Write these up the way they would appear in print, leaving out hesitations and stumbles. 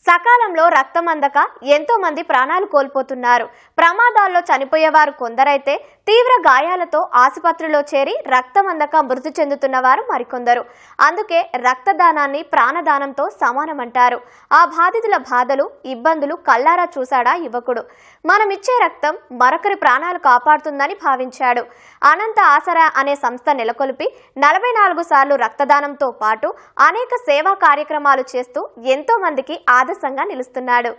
సకాలంలో రక్తం అందక ఎంతో మంది ప్రాణాలు కోల్పోతున్నారు. ప్రమాదాల్లో చనిపోయేవారు కొందరైతే తీవ్ర గాయాలతో ఆసుపత్రిలో చేరి రక్తం అందక మృతి చెందుతున్న వారు మరికొందరు. అందుకే రక్తదానాన్ని ప్రాణదానంతో సమానమంటారు. ఆ బాధితుల బాధలు, ఇబ్బందులు కళ్ళారా చూశాడా యువకుడు. మనమిచ్చే రక్తం మరొకరి ప్రాణాలు కాపాడుతుందని భావించాడు. అనంత ఆసరా అనే సంస్థ నెలకొల్పి 44 సార్లు రక్తదానంతో పాటు అనేక సేవా కార్యక్రమాలు చేస్తూ ఎంతో మందికి ఆదర్శంగా నిలుస్తున్నాడు.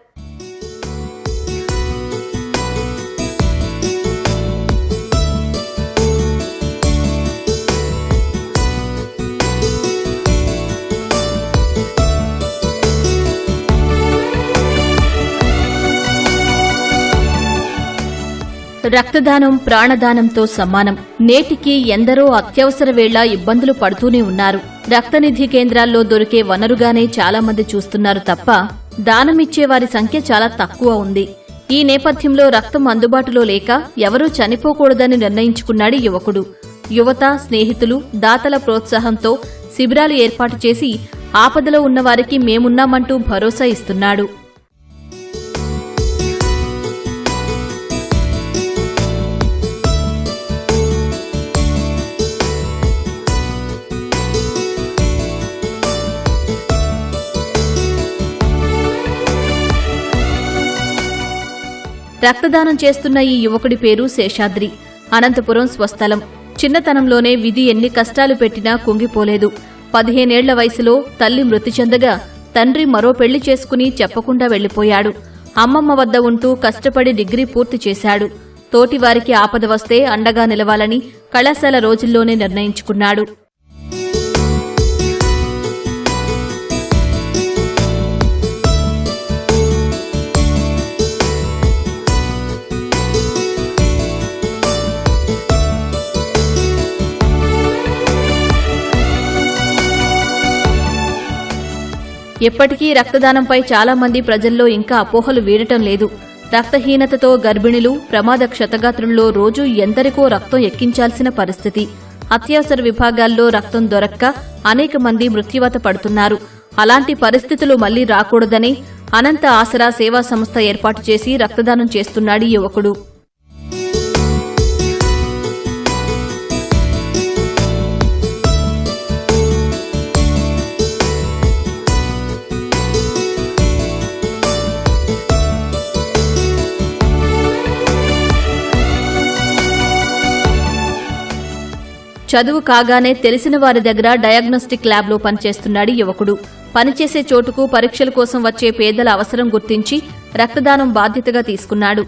రక్తదానం ప్రాణదానంతో సమానం. నేటికి ఎందరో అత్యవసర వేళ ఇబ్బందులు పడుతూనే ఉన్నారు. రక్తనిధి కేంద్రాల్లో దొరికే వనరుగానే చాలా మంది చూస్తున్నారు తప్ప దానమిచ్చే వారి సంఖ్య చాలా తక్కువ ఉంది. ఈ నేపథ్యంలో రక్తం అందుబాటులో లేక ఎవరూ చనిపోకూడదని నిర్ణయించుకున్నాడు యువకుడు. యువత, స్నేహితులు, దాతల ప్రోత్సాహంతో శిబిరాలు ఏర్పాటు చేసి ఆపదలో ఉన్నవారికి మేమున్నామంటూ భరోసా ఇస్తున్నాడు. రక్తదానం చేస్తున్న ఈ యువకుడి పేరు శేషాద్రి. అనంతపురం స్వస్థలం. చిన్నతనంలోనే విధి ఎన్ని కష్టాలు పెట్టినా కుంగిపోలేదు. 15 ఏళ్ల వయసులో తల్లి మృతి చెందగా తండ్రి మరో పెళ్లి చేసుకుని చెప్పకుండా వెళ్లిపోయాడు. అమ్మమ్మ వద్ద ఉంటూ కష్టపడి డిగ్రీ పూర్తి చేశాడు. తోటివారికి ఆపద వస్తే అండగా నిలవాలని కళాశాల రోజుల్లోనే నిర్ణయించుకున్నాడు. ఎప్పటికీ రక్తదానంపై చాలా మంది ప్రజల్లో ఇంకా అపోహలు వీడటం లేదు. రక్తహీనతతో గర్భిణులు, ప్రమాద క్షతగాత్రుల్లో రోజూ ఎందరికో రక్తం ఎక్కించాల్సిన పరిస్థితి. అత్యవసర విభాగాల్లో రక్తం దొరక్క అనేక మంది మృత్యువాత పడుతున్నారు. అలాంటి పరిస్థితులు మళ్లీ రాకూడదని అనంత ఆసరా సేవా సంస్థ ఏర్పాటు చేసి రక్తదానం చేస్తున్నాడు యువకుడు. చదువు కాగానే తెలిసిన వారి దగ్గర డయాగ్నోస్టిక్ ల్యాబ్లో పనిచేస్తున్నాడు యువకుడు. పనిచేసే చోటుకు పరీక్షల కోసం వచ్చే పేదల అవసరం గుర్తించి రక్తదానం బాధ్యతగా తీసుకున్నాడు.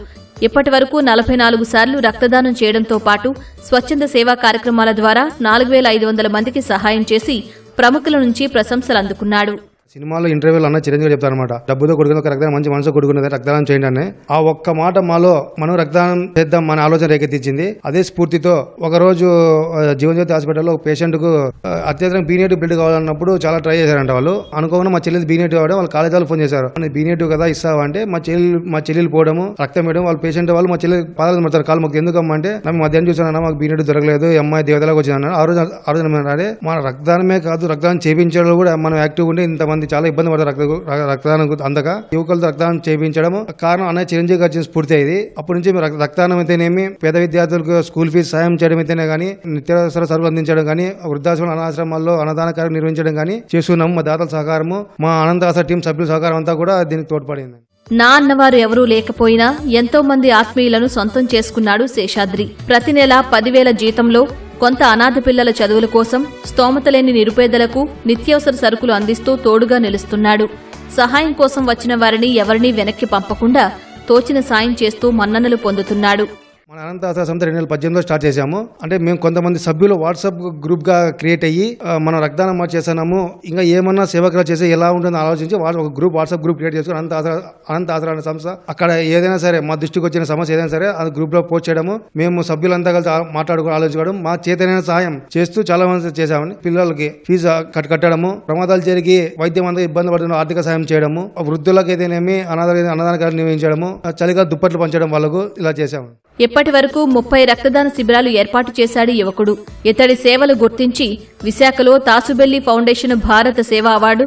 ఇప్పటి వరకు 44 సార్లు రక్తదానం చేయడంతో పాటు స్వచ్ఛంద సేవా కార్యక్రమాల ద్వారా 4500 మందికి సహాయం చేసి ప్రముఖుల నుంచి ప్రశంసలు అందుకున్నాడు. సినిమాలో ఇంటర్వ్యూలో అన్న చిరంజీవి చెప్తారనమాట, డబ్బుతో కొడుకున్న ఒక రక్తదానం మంచి మనసు కొడుకున్నది రక్తదానం చేయండి అని. ఆ ఒక్క మాట మాలో మనం రక్తదానం చేద్దాం మన ఆలోచన రేకెత్తించింది. అదే స్ఫూర్తితో ఒకరోజు జీవన్జ్యోతి హాస్పిటల్లో ఒక పేషెంట్ కు అత్యవసరం బీ-నెగిటివ్ బ్లడ్ కావాలన్నప్పుడు చాలా ట్రై చేశారంట. వాళ్ళు అనుకోకుండా మా చెల్లెలు బీ-నెగిటివ్ అవడం వాళ్ళ కాలేజ్ వాళ్ళు ఫోన్ చేశారు, బీ-నెగిటివ్ కదా ఇస్తావా అంటే మా చెల్లెలు పోవడము రక్తం వేయడం వాళ్ళ పేషెంట్ వాళ్ళు మా చెల్లెలు పాదాలు పడతారు కాలు మాకు ఎందుకమ్మా అంటే మేము మధ్యాహ్నం చూసానన్నా మాకు బీ-నెగిటివ్ దొరకలేదు, అమ్మాయి దేవతలకు వచ్చిందన్నారు. ఆ రోజు మన రక్తదానమే కాదు రక్తదానం చేయించడం కూడా మనం యాక్టివ్ ఉంటే ఇంతమంది చాలా ఇబ్బంది పడతారు రక్తదానం అందక. యువకులతో రక్తదానం చేయించడం కారణం అన్నయ్య చిరంజీవి గారి స్ఫూర్తి అయింది. అప్పటి నుంచి రక్తదానం అయితేనేమి, పేద విద్యార్థులకు స్కూల్ ఫీజు సాయం చేయడం అయితేనే కానీ, నిత్యావసర సరుకులు అందించడం కానీ, వృద్ధాశ్రమ అనాశ్రమాల్లో అన్నదాన కార్యక్రమం నిర్వహించడం కానీ చేస్తున్నాము. మా దాతల సహకారము, మా అనంత ఆసరా టీం సభ్యుల సహకారం అంతా కూడా దీనికి తోడ్పడింది. నా అన్నవారు ఎవరూ లేకపోయినా ఎంతో మంది ఆత్మీయులను సొంతం చేసుకున్నాడు శేషాద్రి. ప్రతి నెల 10,000 జీతంలో కొంత అనాథ పిల్లల చదువుల కోసం, స్తోమతలేని నిరుపేదలకు నిత్యావసర సరుకులు అందిస్తూ తోడుగా నిలుస్తున్నాడు. సహాయం కోసం వచ్చిన వారిని ఎవరినీ వెనక్కి పంపకుండా తోచిన సాయం చేస్తూ మన్ననలు పొందుతున్నాడు. మన అనంత ఆసరా సంస్థ 2018లో స్టార్ట్ చేశాము. అంటే మేము కొంతమంది సభ్యులు వాట్సాప్ గ్రూప్ గా క్రియేట్ అయ్యి మనం రక్తదానం చేస్తున్నాము, ఇంకా ఏమన్నా సేవకులు చేస్తే ఎలా ఉంటుందో ఆలోచించి ఒక వాట్సాప్ గ్రూప్ క్రియేట్ చేసుకుని అనంత ఆసరా అనే సంస్థ అక్కడ ఏదైనా సరే మా దృష్టికి వచ్చిన సమస్య ఏదైనా సరే ఆ గ్రూప్ లో పోస్ట్ చేయడము, మేము సభ్యులంతా కలిసి మాట్లాడుకుని ఆలోచించడం, మా చేతనైన సహాయం చేస్తూ చాలా మంది చేశామని. పిల్లలకి ఫీజు కట్టడము, ప్రమాదాలు జరిగి వైద్యం అంతా ఇబ్బంది పడుతున్న ఆర్థిక సాయం చేయడము, వృద్ధులకు ఏదైనా అన్నదాన కార్యక్రమం నిర్వహించడము, చలిగా దుప్పట్లు పంచడం వాళ్ళకు ఇలా చేశాము. ఇప్పటి వరకు 30 రక్తదాన శిబిరాలు ఏర్పాటు చేశాడు యువకుడు. ఇతడి సేవలు గుర్తించి విశాఖలో తాసుబెల్లి ఫౌండేషన్ భారత సేవా అవార్డు,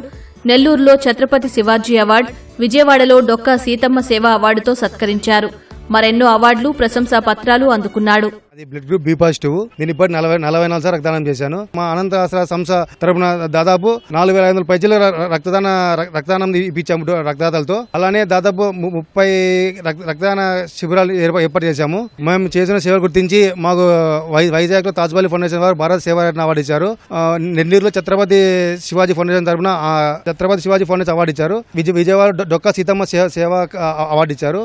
నెల్లూరులో ఛత్రపతి శివాజీ అవార్డు, విజయవాడలో డొక్కా సీతమ్మ సేవ అవార్డుతో సత్కరించారు. మరెన్నో అవార్డులు, ప్రశంసా పత్రాలు అందుకున్నాడు. అది బ్లడ్ గ్రూప్ బి పాజిటివ్. నేను ఇప్పటి 44 సార్లు రక్తదానం చేశాను. మా అనంత ఆశ్రయ సంస్థ తరపున దాదాపు 4500 పైచీల రక్తదానం ఇప్పించాము రక్తదాతలతో. అలానే దాదాపు 30 రక్తదాన శిబిరాలు ఏర్పాటు చేశాము. మేము చేసిన సేవలు గుర్తించి మాకు వైజాగ్ లో తాజ్బాలి ఫౌండేషన్ వారు భారత సేవారత్న అవార్డు ఇచ్చారు. నెల్లూరులో ఛత్రపతి శివాజీ ఫౌండేషన్ తరపున ఛత్రపతి శివాజీ ఫౌండేషన్ అవార్డు ఇచ్చారు. విజయవాడ డొక్కా సీతమ్మ సేవ అవార్డు ఇచ్చారు.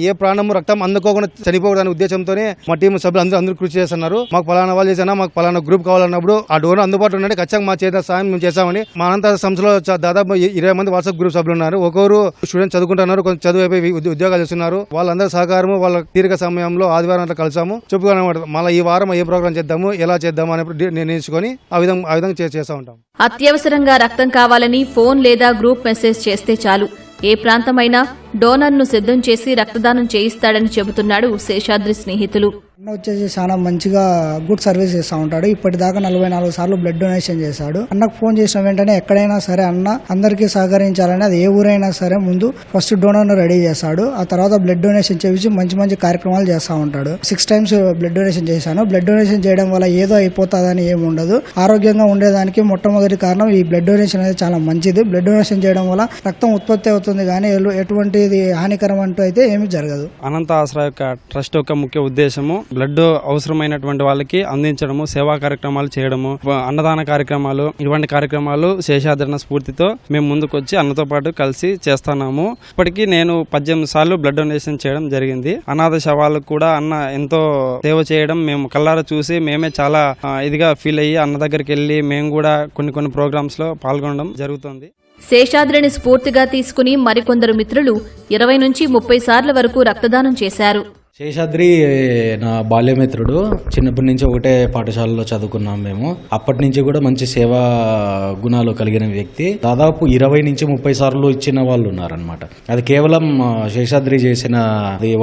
ఏ ప్రాణము రక్తం అందుకోకుండా చనిపోవడానికి ఉద్దేశంతోనే మా టీం సభ్యులు అందరూ కృషి చేస్తున్నారు. మాకు పలానా వాళ్ళు చేసినా మాకు పలానా గ్రూప్ కావాలన్నప్పుడు ఆ డోర్ అందుబాటులో ఉంటే ఖచ్చితంగా మా చేత సాయం మేము చేస్తామని. మా అనంత సంస్థలో దాదాపు 20 మంది వాట్సాప్ గ్రూప్ సభ్యులు ఉన్నారు. ఒక్కొరు స్టూడెంట్ చదువుకుంటున్నారు, కొంచెం చదువు అయిపోయి ఉద్యోగాలు చేస్తున్నారు. వాళ్ళందరూ సహకారము వాళ్ళ తీరిక సమయంలో ఆదివారం అంతా కలిసాము, చెప్పుకోనమాట మళ్ళీ ఈ వారం ఏ ప్రోగ్రామ్ చేద్దాము, ఎలా చేద్దాము అనేప్పుడు నిర్ణయించుకొని ఆ విధంగా చేస్తూ ఉంటాం. అత్యవసరంగా రక్తం కావాలని ఫోన్ లేదా గ్రూప్ మెసేజ్ చేస్తే చాలు, ఏ ప్రాంతమైనా డోనర్ను సిద్ధం చేసి రక్తదానం చేయిస్తాడని చెబుతున్నాడు శేషాద్రి స్నేహితులు. అన్న వచ్చేసి చాలా మంచిగా గుడ్ సర్వీస్ చేస్తూ ఉంటాడు. ఇప్పటిదాకా 44 సార్లు బ్లడ్ డొనేషన్ చేశాడు. అన్నకు ఫోన్ చేసిన వెంటనే ఎక్కడైనా సరే అన్న అందరికీ సహకరించాలని, అది ఏ ఊరైనా సరే ముందు ఫస్ట్ డోనర్ను రెడీ చేశాడు. ఆ తర్వాత బ్లడ్ డొనేషన్ చేసి మంచి కార్యక్రమాలు చేస్తూ ఉంటాడు. 6 times బ్లడ్ డొనేషన్ చేశాను. బ్లడ్ డొనేషన్ చేయడం వల్ల ఏదో అయిపోతుందని ఏమి ఉండదు. ఆరోగ్యంగా ఉండేదానికి మొట్టమొదటి కారణం ఈ బ్లడ్ డొనేషన్ అనేది చాలా మంచిది. బ్లడ్ డొనేషన్ చేయడం వల్ల రక్తం ఉత్పత్తి అవుతుంది, కానీ ఎటువంటిది హానికరం అంటూ అయితే ఏమీ జరగదు. అనంత ఆశ్రయ యొక్క ట్రస్ట్ యొక్క ముఖ్య ఉద్దేశము బ్లడ్ అవసరమైనటువంటి వాళ్ళకి అందించడము, సేవా కార్యక్రమాలు చేయడము, అన్నదాన కార్యక్రమాలు, ఇటువంటి కార్యక్రమాలు శేషాద్రణ స్ఫూర్తితో మేము ముందుకొచ్చి అన్నతో పాటు కలిసి చేస్తున్నాము. ఇప్పటికీ నేను 18 సార్లు బ్లడ్ డొనేషన్ చేయడం జరిగింది. అనాథ శవాలకు కూడా అన్న ఎంతో సేవ చేయడం మేము కళ్ళారా చూసి మేమే చాలా ఇదిగా ఫీల్ అయ్యి అన్న దగ్గరికి వెళ్ళి మేము కూడా కొన్ని ప్రోగ్రామ్స్ లో పాల్గొనడం జరుగుతుంది. శేషాద్రిని స్ఫూర్తిగా తీసుకుని మరికొందరు మిత్రులు 20 నుంచి 30 సార్ల వరకు రక్తదానం చేశారు. శేషాద్రి నా బాల్యమిత్రుడు. చిన్నప్పటి నుంచి ఒకటే పాఠశాలలో చదువుకున్నాం మేము. అప్పటి నుంచి కూడా మంచి సేవా గుణాలు కలిగిన వ్యక్తి. దాదాపు 20 నుంచి 30 సార్లు ఇచ్చిన వాళ్ళు ఉన్నారనమాట. అది కేవలం శేషాద్రి చేసిన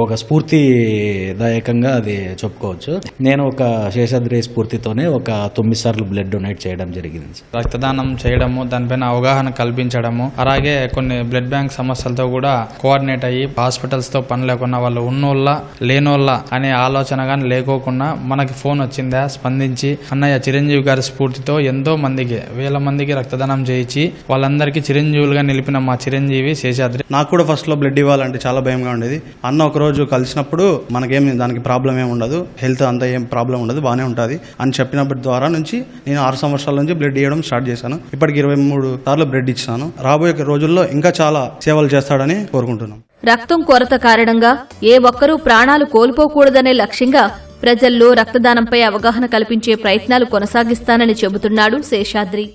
ఒక స్ఫూర్తిదాయకంగా అది చెప్పుకోవచ్చు. నేను ఒక శేషాద్రి స్ఫూర్తితోనే ఒక 9 సార్లు బ్లడ్ డొనేట్ చేయడం జరిగింది. రక్తదానం చేయడము, దానిపైన అవగాహన కల్పించడము, అలాగే కొన్ని బ్లడ్ బ్యాంక్ సమస్యలతో కూడా కోఆర్డినేట్ అయ్యి హాస్పిటల్స్ తో పని లేకున్నా వాళ్ళు ఉన్నోళ్ళ లేనోళ్ళ అనే ఆలోచన కానీ లేకోకుండా మనకి ఫోన్ వచ్చిందా స్పందించి అన్నయ్య చిరంజీవి గారి స్ఫూర్తితో ఎంతో మందికి, వేల మందికి రక్తదానం చేయించి వాళ్ళందరికీ చిరంజీవులుగా నిలిపిన మా చిరంజీవి శేషాద్రి. నాకు కూడా ఫస్ట్ లో బ్లడ్ ఇవ్వాలంటే చాలా భయంగా ఉండేది. అన్న ఒక రోజు కలిసినప్పుడు మనకేం దానికి ప్రాబ్లం ఏమి ఉండదు, హెల్త్ అంతా ఏం ప్రాబ్లం ఉండదు, బాగానే ఉంటుంది అని చెప్పినప్పటి ద్వారా నుంచి నేను 6 సంవత్సరాల నుంచి బ్లడ్ ఇవ్వడం స్టార్ట్ చేశాను. ఇప్పటికి 23 సార్లు బ్లడ్ ఇచ్చాను. రాబోయే రోజుల్లో ఇంకా చాలా సేవలు చేస్తాడని కోరుకుంటున్నాం. రక్తం కొరత కారణంగా ఏ ఒక్కరూ ప్రాణాలు కోల్పోకూడదనే లక్ష్యంగా ప్రజల్లో రక్తదానంపై అవగాహన కల్పించే ప్రయత్నాలు కొనసాగిస్తానని చెబుతున్నాడు శేషాద్రి.